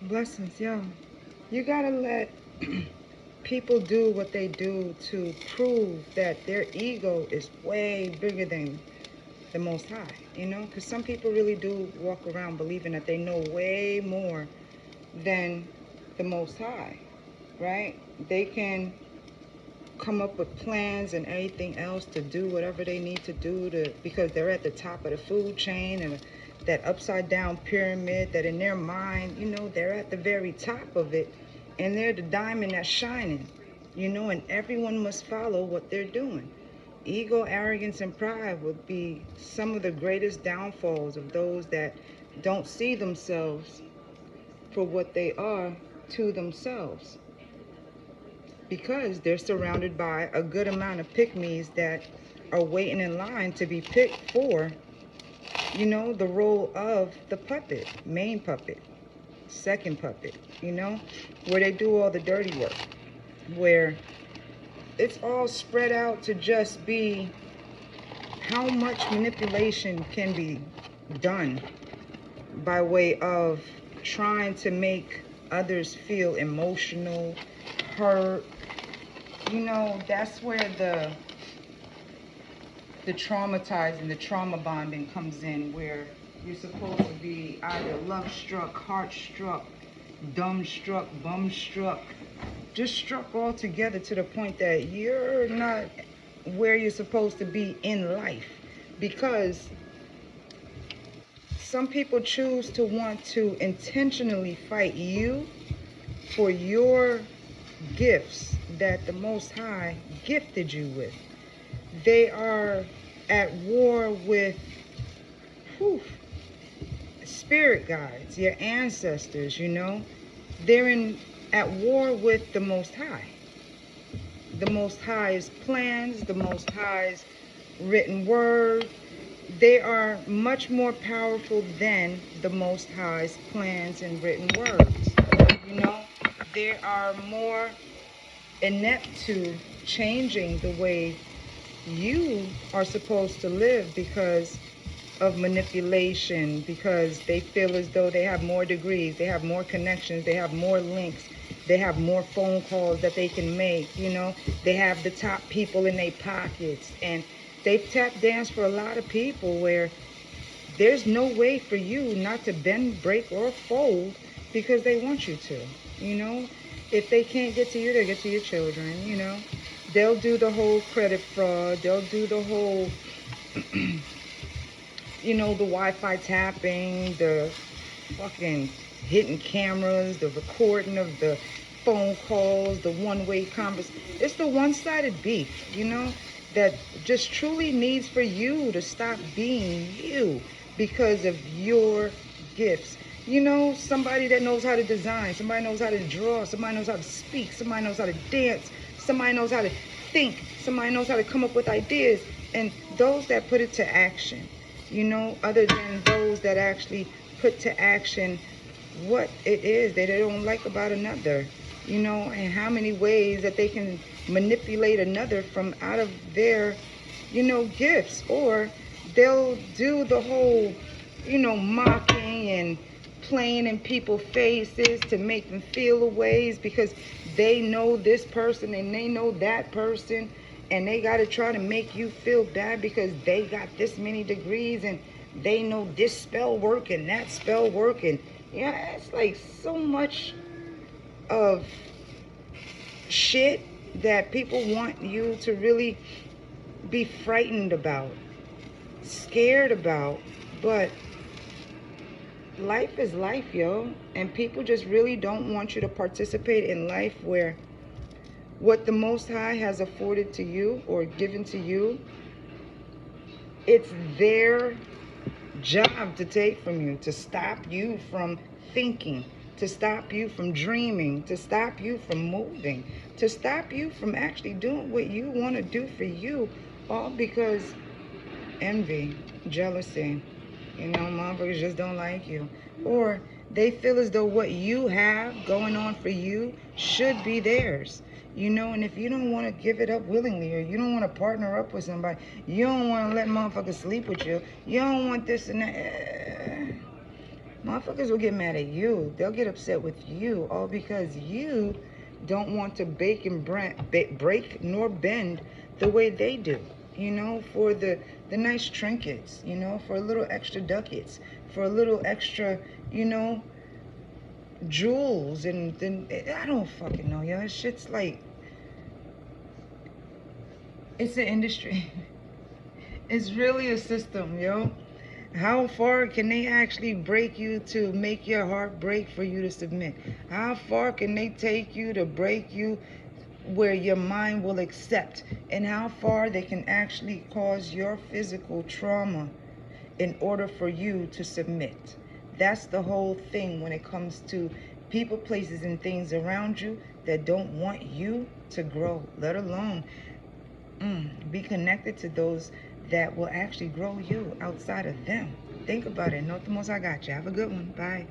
Blessings, yo. You gotta let people do what they do to prove that their ego is way bigger than the Most High, you know? Because some people really do walk around believing that they know way more than the Most High, right? They can come up with plans and everything else to do whatever they need to do to because they're at the top of the food chain and that upside down pyramid that in their mind, they're at the very top of it and they're the diamond that's shining, and everyone must follow what they're doing. Ego, arrogance, and pride would be some of the greatest downfalls of those that don't see themselves for what they are to themselves, because they're surrounded by a good amount of pick-me's that are waiting in line to be picked for, the role of the puppet, main puppet, second puppet, where they do all the dirty work, where it's all spread out to just be how much manipulation can be done by way of trying to make others feel emotional, hurt. That's where the traumatizing, the trauma bonding comes in, where you're supposed to be either love struck, heart struck, dumb struck, bum struck, just struck all together to the point that you're not where you're supposed to be in life. Because some people choose to want to intentionally fight you for your gifts that the Most High gifted you with. They are at war with whew, spirit guides, your ancestors, They're at war with the Most High. The Most High's plans, the Most High's written word. They are much more powerful than the Most High's plans and written words. You know, they are more inept to changing the way you are supposed to live because of manipulation, because they feel as though they have more degrees, they have more connections, they have more links, they have more phone calls that they can make, they have the top people in their pockets, and they've tap danced for a lot of people where there's no way for you not to bend, break, or fold because they want you to, you know. If they can't get to you, they'll get to your children. They'll do the whole credit fraud. They'll do the whole, the Wi-Fi tapping, the fucking hidden cameras, the recording of the phone calls, the one-way conversation. It's the one-sided beef, that just truly needs for you to stop being you because of your gifts. Somebody that knows how to design, somebody knows how to draw, somebody knows how to speak, somebody knows how to dance, somebody knows how to think, somebody knows how to come up with ideas, and those that put it to action, other than those that actually put to action what it is that they don't like about another, and how many ways that they can manipulate another from out of their, gifts. Or they'll do the whole, mocking and playing in people's faces to make them feel a ways because they know this person and they know that person, and they got to try to make you feel bad because they got this many degrees and they know this spell work and that spell work. And it's like so much of shit that people want you to really be frightened about, scared about. But life is life, yo. And people just really don't want you to participate in life where what the Most High has afforded to you or given to you, it's their job to take from you, to stop you from thinking, to stop you from dreaming, to stop you from moving, to stop you from actually doing what you want to do for you, all because envy, jealousy, motherfuckers just don't like you. Or they feel as though what you have going on for you should be theirs. And if you don't want to give it up willingly, or you don't want to partner up with somebody, you don't want to let motherfuckers sleep with you, you don't want this and that. Motherfuckers will get mad at you. They'll get upset with you, all because you don't want to break nor bend the way they do. You know, for the nice trinkets. You know, for a little extra ducats, for a little extra, you know, jewels, and then I don't fucking know, yo. Shit's like, it's an industry. It's really a system, yo. How far can they actually break you to make your heart break for you to submit? How far can they take you to break you where your mind will accept? And how far they can actually cause your physical trauma in order for you to submit? That's the whole thing when it comes to people, places, and things around you that don't want you to grow, let alone be connected to those that will actually grow you outside of them. Think about it. Note the most I got you. Have a good one. Bye.